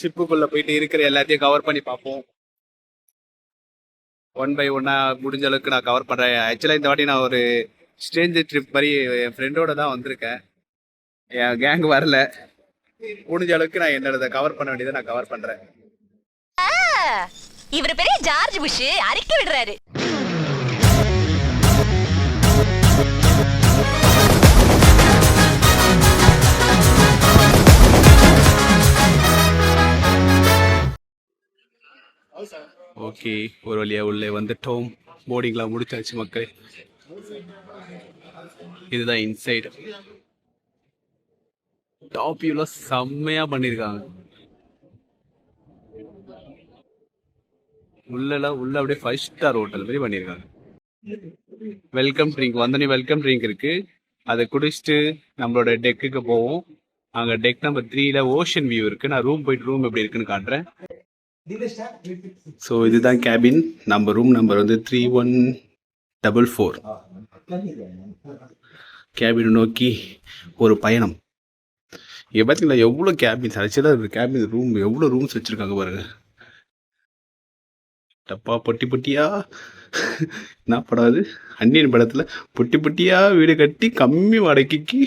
ஷிப்புக்குள்ள போயிட்டு இருக்கிற எல்லாத்தையும் கவர் பண்ணி பார்ப்போம். ஒன் பை ஒன்னா முடிஞ்ச அளவுக்கு நான் கவர் பண்றேன். ஆக்சுவலா இந்த வாட்டி நான் ஒரு ஸ்ட்ரேஞ்சர் ட்ரிப் மாதிரி என் ஃப்ரெண்டோட தான் வந்திருக்கேன். என் கேங் வரல. முடிஞ்ச அளவுக்கு நான் என்னோட கவர் பண்ண வேண்டியதை நான் கவர் பண்றேன். இவர் பெரிய ஜார்ஜ் புஷ் அறிக்கை விடுறாரு. ஓகே, ஒரு வழியா உள்ளே வந்துட்டோம். போர்டிங்லாம் முடிச்சாச்சு மக்கள். இதுதான் இன்சைடு. டாப் வியூல செம்மையா பண்ணிருக்காங்க. உள்ள அப்படியே 5 ஸ்டார் ஹோட்டல் மாதிரி பண்ணிருக்காங்க. வெல்கம் ட்ரிங்க் வந்தனே வெல்கம் ட்ரிங்க் இருக்கு. அதை குடிச்சிட்டு நம்மளோட டெக்குக்கு போவோம். அங்க டெக் நம்பர் 3ல ஓஷன் வியூ இருக்கு. நான் ரூம் போயிட்டு ரூம் எப்படி இருக்குன்னு காட்டுறேன். ஸோ இதுதான் கேபின். நம்ம ரூம் நம்பர் வந்து 3144. கேபின் நோக்கி ஒரு பயணம். இங்கே பார்த்தீங்களா எவ்வளோ கேபின்ஸ் ஆக்சுவலாக கேபின் ரூம் எவ்வளோ ரூம்ஸ் வச்சுருக்காங்க பாருங்க. டப்பா பொட்டி பொட்டியா என்ன படாது அந்நியன் படத்தில் பொட்டி பொட்டியா வீடு கட்டி கம்மி வாடகைக்கு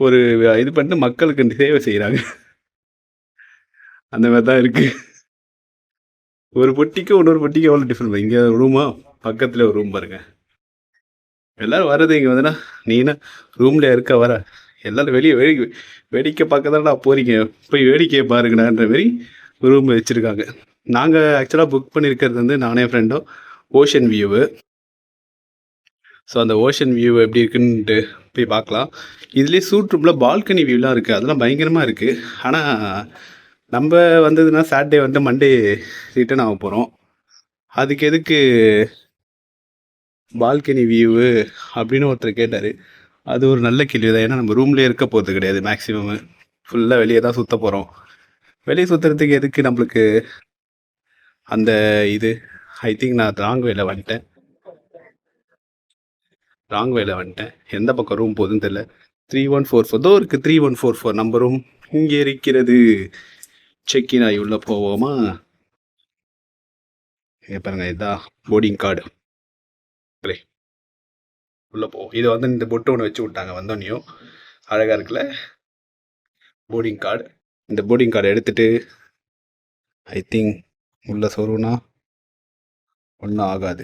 ஒரு இது பண்ணிட்டு மக்களுக்கு சேவை செய்கிறாங்க. அந்த மாதிரி தான் இருக்குது. ஒரு பொட்டிக்கு இன்னொரு பொட்டிக்கு எவ்வளோ டிஃப்ரெண்ட். இங்கே ரூமா பக்கத்தில் ஒரு ரூம் பாருங்க. எல்லோரும் வர்றது இங்கே வந்துன்னா நீனா ரூமில் இருக்க வர எல்லோரும் வெளியே வேடிக்கை பார்க்க தானே போகிறீங்க, போய் வேடிக்கையை பாருங்கடான்ற மாரி ரூம் வச்சுருக்காங்க. நாங்கள் ஆக்சுவலாக புக் பண்ணியிருக்கிறது வந்து நானே ஃப்ரெண்டும் ஓஷன் வியூவு. ஸோ அந்த ஓஷன் வியூ எப்படி இருக்குன்ட்டு போய் பார்க்கலாம். இதுலேயே சூட் ரூமில் பால்கனி வியூலாம் இருக்குது. அதெல்லாம் பயங்கரமாக இருக்குது. ஆனால் நம்ம வந்ததுன்னா சாட்டர்டே வந்து மண்டே ரிட்டர்ன் ஆக போகிறோம். அதுக்கு எதுக்கு பால்கனி வியூவு அப்படின்னு ஒருத்தர் கேட்டார். அது ஒரு நல்ல கேள்வி தான். ஏன்னா நம்ம ரூம்லேயே இருக்க போகிறது கிடையாது. மேக்ஸிமம் ஃபுல்லாக வெளியே தான் சுற்ற போகிறோம். வெளியே சுற்றுறதுக்கு எதுக்கு நம்மளுக்கு அந்த இது. ஐ திங்க் நான் ராங் வேல வந்துட்டேன். எந்த பக்கம் ரூம் போகுதுன்னு தெரியல. 3144 தோ இருக்குது. 3144 நம்ம ரூம் இங்கே இருக்கிறது. செக்கின் ஆகி உள்ளே போவோமா? பாருங்க, இதுதான் போர்டிங் கார்டு. உள்ளே போவோம். இதை வந்து இந்த பொட்டு ஒன்று வச்சு விட்டாங்க வந்தோன்னையும். அழகாக இருக்குல்ல போர்டிங் கார்டு. இந்த போர்டிங் கார்டை எடுத்துகிட்டு ஐ திங்க் உள்ள சொருவுனா ஒன்றும் ஆகாது.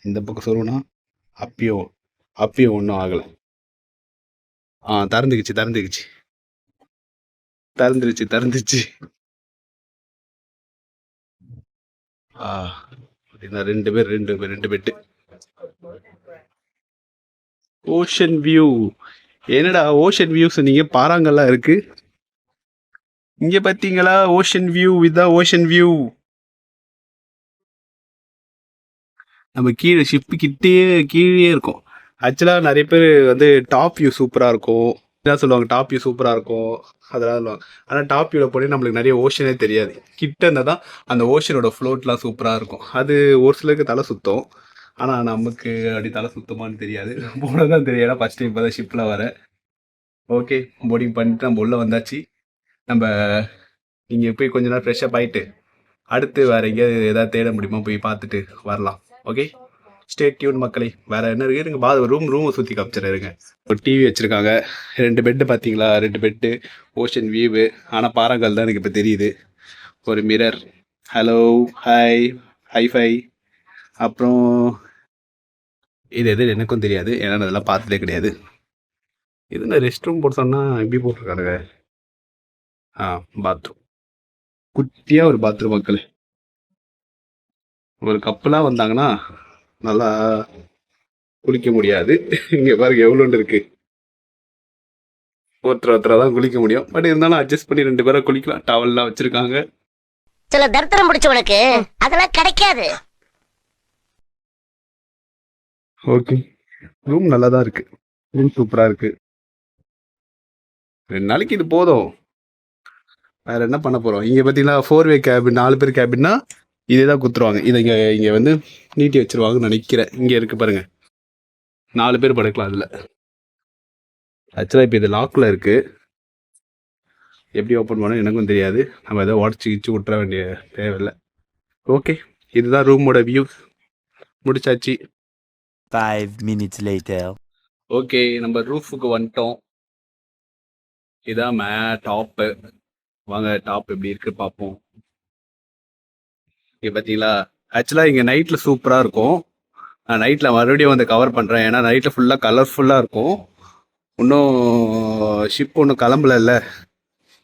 இந்த பக்கம் சொருவுனா அப்பயும் ஒன்றும் ஆகலை. திறந்துருச்சு. ரெண்டு பெட்டு. Ocean view. என்னடா ஓஷன் வியூ சொன்னீங்க? பாறாங்கல்லாம் இருக்கு இங்க பாத்தீங்களா? Ocean view. இதுதான் ஓஷன் வியூ. நம்ம கீழே ஷிப்பு கீழே இருக்கும். ஆக்சுவலாக நிறைய பேர் வந்து டாப் வியூ சூப்பராக இருக்கும் என்ன சொல்லுவாங்க, டாப் வியூ சூப்பராக இருக்கும் அதெல்லாம் சொல்லுவாங்க. ஆனால் டாப் வியூவில் போய் நம்மளுக்கு நிறைய ஓஷனே தெரியாது. கிட்ட இருந்தால் தான் அந்த ஓஷனோட ஃப்ளோட்லாம் சூப்பராக இருக்கும். அது ஒரு சிலருக்கு தலை சுத்தம். ஆனால் நமக்கு அப்படி தலை சுத்தமானு தெரியாது. போனதான் தெரியும். ஏன்னா ஃபஸ்ட் டைம் இப்போ தான் ஷிப்பில் வர. ஓகே, போர்டிங் பண்ணிட்டு நம்ம உள்ளே வந்தாச்சு. நம்ம இங்கே போய் கொஞ்ச நேரம் ஃப்ரெஷ்ஷப் ஆகிட்டு அடுத்து வேறு எங்கேயாவது எதாவது தேட முடியுமா போய் பார்த்துட்டு வரலாம். ஓகே, ஸ்டே டியூன் மக்களே. வேறு என்ன இருக்குது? எனக்கு ரூமை சுற்றி காமிச்சிருங்க. ஒரு டிவி வச்சுருக்காங்க. 2 பெட்டு பார்த்தீங்களா? 2 பெட்டு, ஓஷன் வியூவு. ஆனால் பாறாங்கல் தான் எனக்கு இப்போ தெரியுது. ஒரு மிரர். Hello, hi, hi-fi. அப்புறம் இது எது எனக்கும் தெரியாது. ஏன்னா அதெல்லாம் பார்த்ததே கிடையாது. இது நான் ரெஸ்ட் ரூம் போட்டு சொன்னால் எப்படி போட்டிருக்கானுங்க. பாத்ரூம். குட்டியாக ஒரு பாத்ரூம் மக்களே. ஒரு கப்பலாக வந்தாங்கன்னா நல்லா குளிக்க முடியாது. இங்கே பாருங்க எவ்வளோன்னு இருக்கு. ஒருத்தரை தான் குளிக்க முடியும். பட் இருந்தாலும் அட்ஜஸ்ட் பண்ணி 2 பேரை குளிக்கலாம். டவல்லாம் வச்சிருக்காங்க. சில தர்த்தரம் பிடிச்சவனுக்கு அதெல்லாம் கிடைக்காது. ஓகே, ரூம் நல்லா தான் இருக்கு. ரூம் சூப்பராக இருக்கு. 2 நாளைக்கு இது போதும். வேற என்ன பண்ண போறோம்? இங்க பாத்தீங்கன்னா 4-வே கேபின், 4 பேர் கேபின்னா இதே தான் குத்துருவாங்க. இதை இங்க வந்து நீட்டி வச்சிருவாங்கன்னு நினைக்கிறேன். இங்க இருக்கு பாருங்க, 4 பேர் படுக்கலாம். அதில் ஆக்சுவலாக இப்போ இது லாக்கில் இருக்கு. எப்படி ஓப்பன் பண்ணணும் எனக்கும் தெரியாது. நம்ம எதோ உடச்சி கிச்சு விட்ற வேண்டிய தேவையில்லை. ஓகே, இதுதான் ரூமோட வியூ. முடிச்சாச்சு. 5 minutes later. ஓகே, நம்ம ரூஃபுக்கு வந்துட்டோம். இதான் டாப்பு. வாங்க டாப் எப்படி இருக்கு பார்ப்போம். இங்கே பார்த்தீங்களா, ஆக்சுவலாக இங்கே நைட்டில் சூப்பராக இருக்கும். நான் நைட்டில் மறுபடியும் வந்து கவர் பண்ணுறேன். ஏன்னா நைட்டில் ஃபுல்லாக கலர்ஃபுல்லாக இருக்கும். இன்னும் ஷிப் ஒன்றும் கிளம்பல.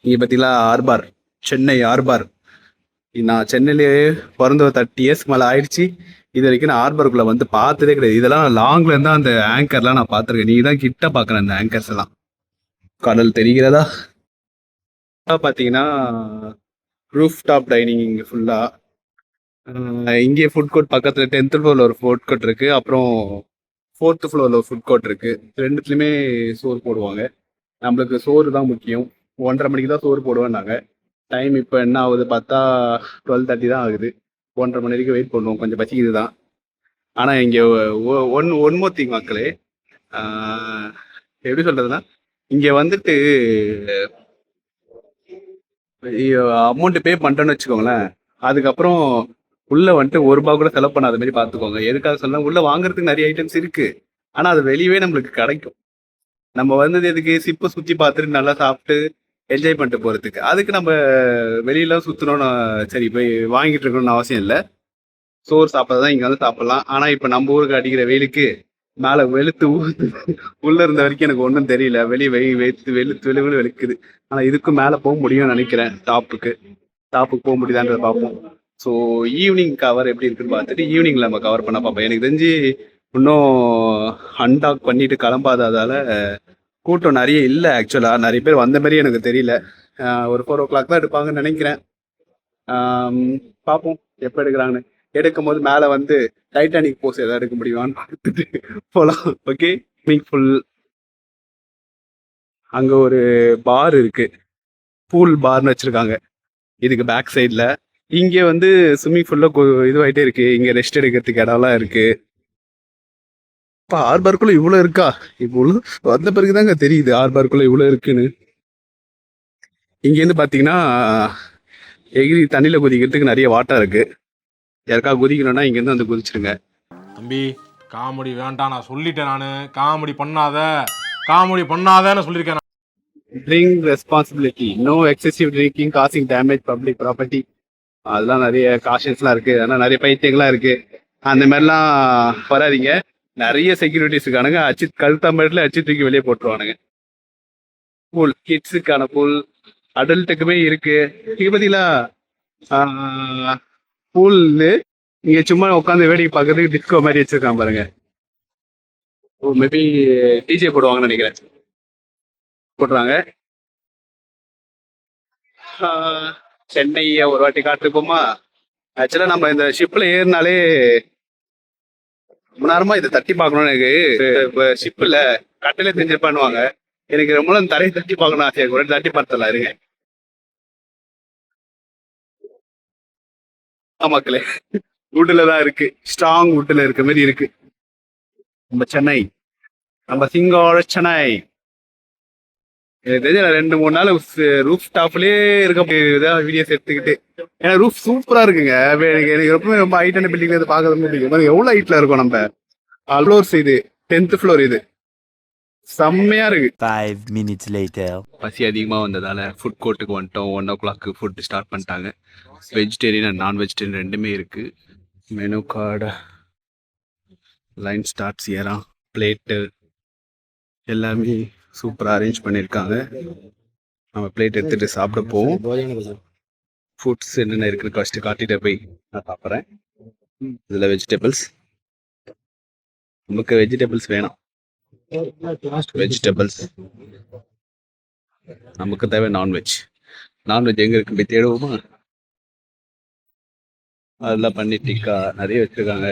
இங்கே பார்த்தீங்களா ஆர்பார், சென்னை ஆர்பார். நான் சென்னையிலேயே பிறந்த ஒரு 30 இயர்ஸ்க்கு மேலே ஆயிடுச்சு. இது வரைக்கும் நான் ஆர்பருக்குள்ளே வந்து பார்த்ததே கிடையாது. இதெல்லாம் லாங்கில் இருந்தால் அந்த ஆங்கர்லாம் நான் பார்த்துருக்கேன். நீ தான் கிட்ட பார்க்குறேன் அந்த ஆங்கர்ஸ் எல்லாம். கடல் தெரிகிறதா? பார்த்தீங்கன்னா ரூஃப் டாப் டைனிங் இங்கே ஃபுல்லாக. இங்கே ஃபுட் கோர்ட் பக்கத்தில் 10th ஃப்ளோரில் ஒரு ஃபுட் கோர்ட் இருக்குது. அப்புறம் 4th ஃப்ளோரில் ஒரு ஃபுட் கோர்ட் இருக்குது. ரெண்டுத்துலேயுமே சோறு போடுவாங்க. நம்மளுக்கு சோறு தான் முக்கியம். 1:30 மணிக்கு தான் சோறு போடுவேன்னாங்க. டைம் இப்போ என்ன ஆகுது பார்த்தா 12:30 தான் ஆகுது. 1:30 மணி வரைக்கும் வெயிட் பண்ணுவோம். கொஞ்சம் பசிக்குது தான். ஆனால் இங்கே ஒன் மோர் திங் மக்களே, எப்படி சொல்கிறதுனா, இங்கே வந்துட்டு அமௌண்ட்டு பே பண்ணிட்டோன்னு வச்சுக்கோங்களேன், அதுக்கப்புறம் உள்ளே வந்துட்டு ₹1 கூட செலவு பண்ணாத மாதிரி பார்த்துக்கோங்க. எதுக்காக சொன்னால், உள்ளே வாங்குறதுக்கு நிறைய ஐட்டம்ஸ் இருக்குது. ஆனால் அது வெளியவே நம்மளுக்கு கிடைக்கும். நம்ம வந்தது எதுக்கு? சிப்பை சுற்றி பார்த்துட்டு நல்லா சாப்பிட்டு என்ஜாய் பண்ணிட்டு போகிறதுக்கு. அதுக்கு நம்ம வெளியெல்லாம் சுற்றணும்னு சரி போய் வாங்கிட்டு இருக்கணும்னு அவசியம் இல்லை. சோறு சாப்பிட்றது தான் இங்கே வந்து சாப்பிட்லாம். ஆனால் இப்போ நம்ம ஊருக்கு அடிக்கிற வெயிலுக்கு மேலே வெளுத்து ஊற்று உள்ளே இருந்த வரைக்கும் எனக்கு ஒன்றும் தெரியல. வெளியே வெளுத்து வெளுக்குது. ஆனால் இதுக்கும் மேலே போக முடியும்னு நினைக்கிறேன். டாப்புக்கு போக முடியுதான்றதை பார்ப்போம். ஸோ ஈவினிங் கவர் எப்படி இருக்குன்னு பார்த்துட்டு ஈவினிங்கில் நம்ம கவர் பண்ண பார்ப்போம். எனக்கு தெரிஞ்சு இன்னும் அன்டாக் பண்ணிட்டு கிளம்பாததால் கூட்டம் நிறைய இல்லை. ஆக்சுவலாக நிறைய பேர் வந்த மாதிரி எனக்கு தெரியல. ஒரு 4 o'clock தான் எடுப்பாங்கன்னு நினைக்கிறேன். பார்ப்போம் எப்போ எடுக்கிறாங்கன்னு. எடுக்கும் போது மேலே வந்து டைட்டானிக் போஸ் எதாவது எடுக்க முடியுமான்னு பார்த்துட்டு போகலாம். Okay, swimming pool. அங்கே ஒரு பார் இருக்குது, பூல் பார்னு வச்சுருக்காங்க இதுக்கு பேக் சைடில். இங்கே வந்து ஸ்விம்மிங் ஃபுல்லாக இதுவாகிட்டே இருக்குது. இங்கே ரெஸ்ட் எடுக்கிறதுக்கு இடம்லாம் இருக்குது. இப்போ ஆர்பார்க்குள்ளே இவ்வளோ இருக்கா? இவ்வளோ வந்த பிறகு தாங்க தெரியுது ஆர்பார்க்குள்ளே இவ்வளோ இருக்குன்னு. இங்கேருந்து பார்த்தீங்கன்னா எகிரி தண்ணியில் குதிக்கிறதுக்கு நிறைய வாட்டர் இருக்குது. யாருக்கா குதிக்கணும்னா இங்கேருந்து வந்து குதிச்சிருங்க. தம்பி காமெடி வேண்டாம், நான் சொல்லிட்டேன். நான் காமெடி பண்ணாதன்னு சொல்லியிருக்கேன். Drink responsibility, no excessive drinking causing damage public property. அதெல்லாம் நிறைய காஷன்ஸ்லாம் இருக்குது. அதனால் நிறைய பைத்தியங்கள்லாம் இருக்குது. அந்த மாதிரிலாம் வராதிங்க. நிறைய செக்யூரிட்டிஸ் இருக்கானுங்க. கழுத்தாம்பேட்டில் அச்சு தூக்கி வெளியே போட்டுருவானுங்க. பூல், கிட்ஸுக்கான பூல், அடல்ட்டுக்குமே இருக்குது. இங்கே பார்த்தீங்களா பூல்னு இங்கே சும்மா உட்காந்து வேடிக்கை பார்க்கறதுக்கு டிஸ்கோ மாதிரி வச்சுருக்கான் பாருங்க. ஓ, மேபி டிஜே போடுவாங்கன்னு நினைக்கிறேன். போடுறாங்க. சென்னையை ஒரு வாட்டி காட்டிருப்போமா? ஆக்சுவலாக நம்ம இந்த ஷிப்பில் ஏறினாலே ரொம்ப நேரமா இதை தட்டி பார்க்கணும்னு எனக்கு. இப்போ ஷிப்பில் கட்டில தெரிஞ்சிருப்பானுவாங்க. எனக்கு ரொம்ப நேரம் தரையை தட்டி பார்க்கணும் ஆசையா கூட. தட்டி பார்த்தலாம் இருங்க. மக்களே, வுட்டில் தான் இருக்கு. ஸ்ட்ராங் வுட்டில் இருக்க மாதிரி இருக்கு. நம்ம சென்னை, நம்ம சிங்கோட சென்னை. எனக்கு தெரிஞ்ச 2-3 நாள் ரூஃப் டாப்லயே இருக்க வீடியோஸ் எடுத்துக்கிட்டு. ஏன்னா ரூஃப் சூப்பரா இருக்குங்க. எனக்கு எப்பவுமே ரொம்ப ஹைட்டான பில்டிங்ல இருந்து பார்க்கறது பிடிக்கும். எவ்வளவு ஹைட்ல இருக்கும் நம்ம ஃப்ளோர்ஸ். இது 10th ஃப்ளோர். இது செம்மையா இருக்கு. 5 minutes later. பசி அதிகமாக வந்ததால ஃபுட் கோர்ட்டுக்கு வந்துட்டோம். 1 o'clock ஃபுட் ஸ்டார்ட் பண்ணிட்டாங்க. வெஜிடேரியன் அண்ட் நான் வெஜிடேரியன் ரெண்டுமே இருக்கு. மெனு கார்டு, லைன் ஸ்டார்ட்ஸ், ஏறாம் பிளேட்டு எல்லாமே சூப்பராக அரேஞ்ச் பண்ணியிருக்காங்க. நம்ம பிளேட் எடுத்துகிட்டு சாப்பிட போவோம். ஃபுட்ஸ் என்னென்ன இருக்குன்னு ஃபஸ்ட்டு காட்டிட்டு போய் நான் சாப்பிட்றேன். இதில் வெஜிடபிள்ஸ், நமக்கு வெஜிடபிள்ஸ் வேணாம். வெஜிடபிள்ஸ் நமக்கு தேவை. நான்வெஜ் எங்கே இருக்கு போய் தேடுவோமா? அதெல்லாம் பண்ணி டிக்கா நிறைய வச்சுருக்காங்க.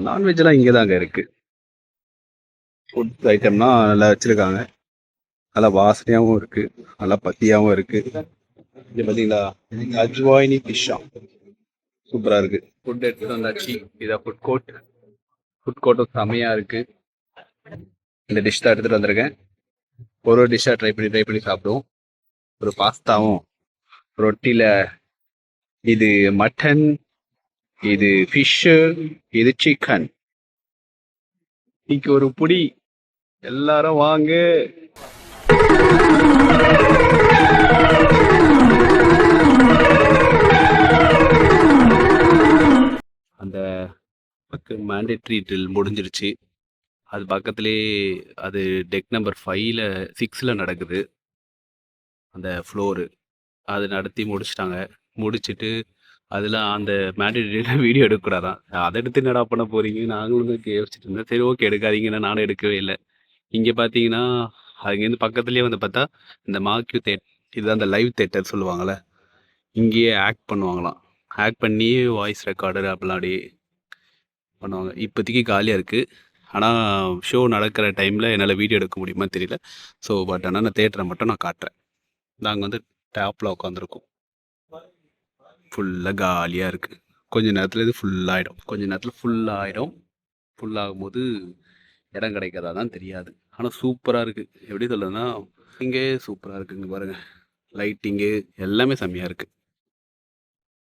நான்வெஜ்லாம் இங்கே தாங்க இருக்குது. ஃபுட் ஐட்டம்லாம் நல்லா வச்சுருக்காங்க. நல்லா வாசனையாகவும் இருக்குது, நல்லா பத்தியாகவும் இருக்குது. இது பார்த்தீங்களா, அஜ்வாயினி ஃபிஷ்ஷா சூப்பராக இருக்குது. ஃபுட் எடுத்துகிட்டு வந்தாச்சு. இதான் ஃபுட் கோர்ட்டும் செம்மையாக இருக்குது. இந்த டிஷ் தான் எடுத்துகிட்டு வந்திருக்கேன். ஒரு டிஷ்ஷாக ட்ரை பண்ணி சாப்பிடுவோம். ஒரு பாஸ்தாவும் ரொட்டியில இது மட்டன், இது ஃபிஷ்ஷு, இது சிக்கன். இன்னைக்கு ஒரு புடி. எல்லாரும் வாங்க. அந்த மேண்டேட்ரி ட்ரில் முடிஞ்சிருச்சு. அது பக்கத்துலேயே அது டெக் நம்பர் 5ல 6ல நடக்குது அந்த ஃப்ளோரு. அது நடத்தி முடிச்சிட்டாங்க. முடிச்சுட்டு அதில் அந்த மேண்டேட்ரியில் வீடியோ எடுக்கக்கூடாதான். அதை எடுத்து என்னடா பண்ண போகிறீங்க நாங்களும் தான் யோசிச்சுட்டு இருந்தேன். சரி ஓகே எடுக்காதீங்கன்னா நானும் எடுக்கவே இல்லை. இங்கே பார்த்தீங்கன்னா அங்கேருந்து பக்கத்துலேயே வந்து பார்த்தா இந்த மாக்யூ இதுதான் அந்த லைவ் தேட்டர் சொல்லுவாங்கள்ல, இங்கேயே ஆக்ட் பண்ணுவாங்களாம். ஆக்ட் பண்ணி வாய்ஸ் ரெக்கார்டர் அப்படிலாம் அப்படியே பண்ணுவாங்க. இப்போதைக்கு காலியாக இருக்குது. ஆனால் ஷோ நடக்கிற டைமில் என்னால் வீடியோ எடுக்க முடியுமான்னு தெரியல. ஸோ பட் ஆனால் நான் தேட்டரை மட்டும் நான் காட்டுறேன். நாங்கள் வந்து டாப்பில் உட்காந்துருக்கோம். ஃபுல்லாக காலியாக இருக்குது. கொஞ்ச நேரத்தில் இது ஃபுல்லாகிடும். கொஞ்ச நேரத்தில் ஃபுல்லாகிடும். ஃபுல்லாகும்போது இடம் கிடைக்காதா தான் தெரியாது. ஆனால் சூப்பராக இருக்குது. எப்படி சொல்லுதுன்னா இங்கே சூப்பராக இருக்குது. இங்கே பாருங்கள், லைட்டிங்கு எல்லாமே செம்மையாக இருக்குது.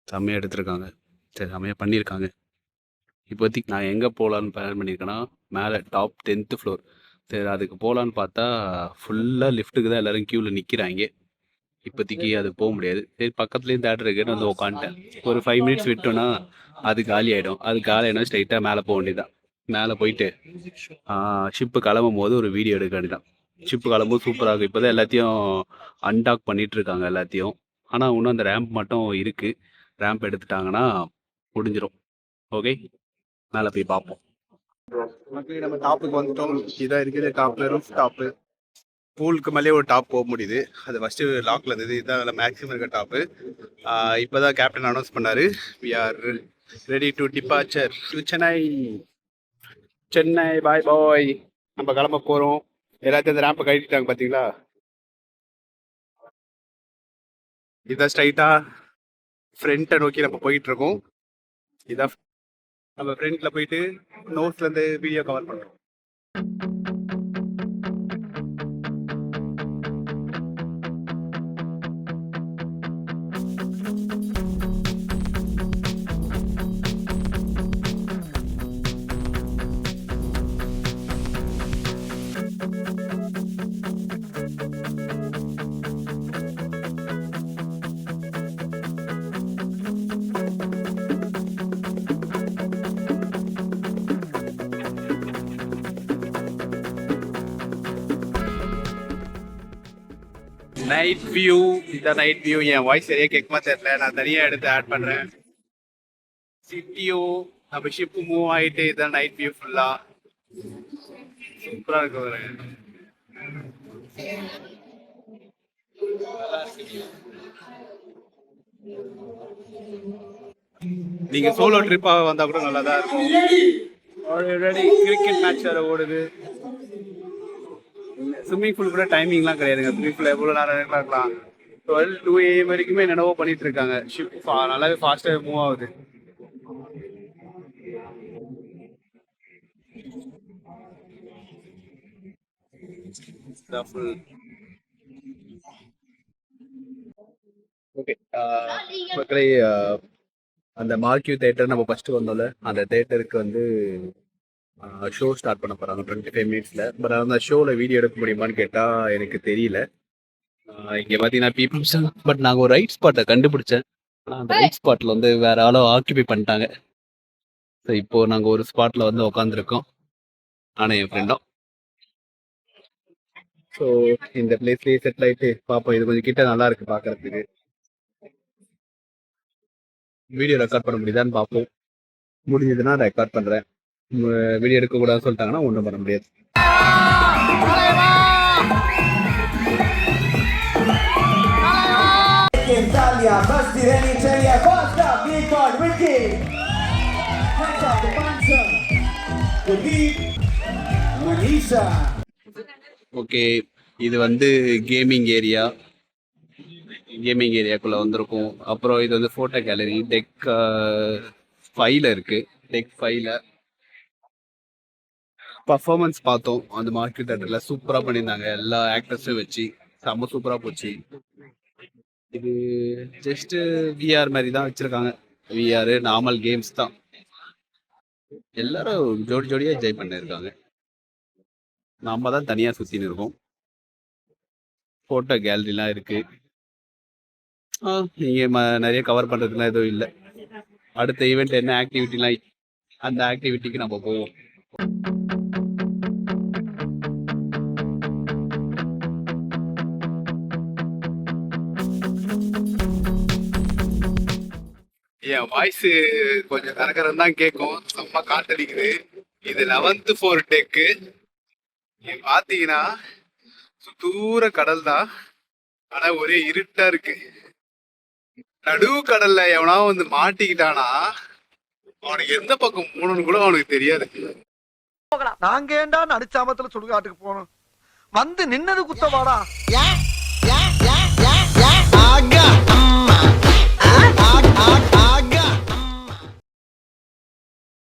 செம்மையாக எடுத்திருக்காங்க. சரி செம்மையாக பண்ணியிருக்காங்க. இப்போதைக்கு நான் எங்கே போகலான்னு பிளான் பண்ணியிருக்கேன்னா மேலே டாப் 10th ஃப்ளோர். சரி அதுக்கு போகலான்னு பார்த்தா ஃபுல்லாக லிஃப்ட்டுக்கு தான் எல்லோரும் க்யூவில் நிற்கிறாங்க. இப்போதைக்கு அது போக முடியாது. சரி பக்கத்துலேயும் தேட்டர் இருக்குன்னு வந்து உட்காந்துட்டேன். ஒரு 5 மினிட்ஸ் விட்டோன்னா அது காலி ஆகிடும். அது காலி ஆகிடும் ஸ்ட்ரைட்டாக மேலே போக வேண்டியதான். மேலே போயிட்டு ஷிப்பு கிளம்பும் போது ஒரு வீடியோ எடுக்க வேண்டியதான். ஷிப்பு கிளம்பும் சூப்பராக இருக்கும். இப்போ தான் எல்லாத்தையும் அன்டாக் பண்ணிகிட்ருக்காங்க எல்லாத்தையும். ஆனால் இன்னும் அந்த ரேம்ப் மட்டும் இருக்குது. ரேம்ப் எடுத்துட்டாங்கன்னா முடிஞ்சிடும். ஓகே மேலே போய் பார்ப்போம். மக்களே நம்ம டாப்புக்கு வந்துட்டோம். இதான் இருக்குது டாப்பில் ரூஃப் டாப்பு. பூலுக்கு மேலே ஒரு டாப் போக முடியுது. அது ஃபஸ்ட்டு லாக்கில் இருந்தது. இதுதான் அதில் மேக்ஸிமம் இருக்க டாப்பு. இப்போ தான் கேப்டன் அனௌன்ஸ் பண்ணார், we are ready to departure to Chennai. Chennai bye bye. நம்ம கிளம்ப போகிறோம். எல்லாத்தையும் அந்த ரேம்பை கட்டிட்டாங்க பார்த்தீங்களா. இதான் ஸ்ட்ரைட்டாக ஃப்ரண்ட்டை நோக்கி நம்ம போயிட்டுருக்கோம். இதான் நம்ம ஃப்ரண்ட்டில் போயிட்டு நோட்ஸ்லேருந்து வீடியோ கவர் பண்ணுறோம். Night view. இதான் நைட் வியூ. என் வாய்ஸ் சரியாக கேட்குமா தெரியல, நான் தனியாக எடுத்து ஆட் பண்ணுறேன். சிட்டியோ நம்ம ஷிப்பு மூவ் ஆகிட்டு இதான் நைட் வியூ ஃபுல்லாக சூப்பராக இருக்கு. நீங்கள் சோலோ ட்ரிப்பாக வந்தால் கூட நல்லா தான் இருக்கும். ஆல்ரெடி கிரிக்கெட் மேட்ச் வேறு ஓடுது. ஸ்விம்மிங் பூல் கூட டைமிங்லாம் கிடையாதுங்க. ஸ்விம்மிங் பூல் எவ்வளோ நேரம் இருக்கலாம். 12 AM வரைக்குமே என்னவோ பண்ணிட்டு இருக்காங்க. ஷிப் நல்லாவே ஃபாஸ்ட்டாக மூவ் ஆகுது. ஓகே மக்களே, அந்த மார்க்யூ தேட்டர் நம்ம ஃபஸ்ட்டு வந்தோம்ல, அந்த தேட்டருக்கு வந்து ஷோ ஸ்டார்ட் பண்ண போகிறாங்க 25 மினிட்ஸில். பட் அந்த ஷோவில் வீடியோ எடுக்க முடியுமான்னு கேட்டால் எனக்கு தெரியல. இங்கே பார்த்தீங்கன்னா பீப்புள்ஸ், பட் நாங்கள் ஒரு ரைட் ஸ்பாட்டை கண்டுபிடிச்சேன். ஆனால் அந்த ரைட் ஸ்பாட்டில் வந்து வேறு ஆளோ ஆக்கியூபை பண்ணிட்டாங்க. ஸோ இப்போது நாங்கள் ஒரு ஸ்பாட்டில் வந்து உட்காந்துருக்கோம், நானும் என் ஃப்ரெண்டும். ஸோ இந்த பிளேஸ்லேயே செட்டில் ஆகிட்டு பார்ப்போம். இது கொஞ்சம் கிட்ட நல்லா இருக்குது பார்க்குறதுக்கு. வீடியோ ரெக்கார்ட் பண்ண முடியுதான்னு பார்ப்போம். முடிஞ்சதுன்னா ரெக்கார்ட் பண்ணுறேன். வீடியோ எடுக்கக்கூடாதுன்னு சொல்லிட்டாங்கன்னா ஒன்றும் பண்ண முடியாது. Italia, Bastian Italia, Costa, Bicon, Ricky. Hands up, the Panzer, the lead, Manisha. Okay, இது வந்து கேமிங் ஏரியாக்குள்ளே வந்திருக்கும். அப்புறம் இது வந்து ஃபோட்டோ கேலரி. டெக் 5ல் இருக்குது. டெக் 5ல் பர்ஃபார்மன்ஸ் பார்த்தோம். அந்த மார்க்கெட் தேட்டரில் சூப்பராக பண்ணியிருந்தாங்க. எல்லா ஆக்டர்ஸும் வச்சு செம்ம சூப்பராக போச்சு. இது ஜஸ்ட் விஆர் மாதிரி தான் வச்சிருக்காங்க. விஆர் நார்மல் கேம்ஸ் தான். எல்லாரும் ஜோடி ஜோடியா என்ஜாய் பண்ணிருக்காங்க. நாம தான் தனியா சுத்தின்னு இருக்கோம். போட்டோ கேலரிலாம் இருக்கு. இங்கே நிறைய கவர் பண்றதுக்குலாம் எதுவும் இல்லை. அடுத்த ஈவெண்ட் என்ன ஆக்டிவிட்டிலாம், அந்த ஆக்டிவிட்டிக்கு நம்ம போவோம். என் வாய்ஸ் கொஞ்சம் கரகரம் தான் கேட்கும். செம்ம காத்தடிக்குது. இது 11th ஃப்ளோர் டெக்கு. பாத்தீங்கன்னா தூர கடல் தான், ஆனா ஒரே இருட்டா இருக்கு. நடுவு கடல்ல எவனா வந்து மாட்டிக்கிட்டானா அவனுக்கு எந்த பக்கம் போகணும்னு கூட அவனுக்கு தெரியாது. நாங்க ஏண்டா நடுச்சாமத்துல சுடுகாட்டுக்கு போனோம், வந்து நின்னது குத்தவாடா. ஏன்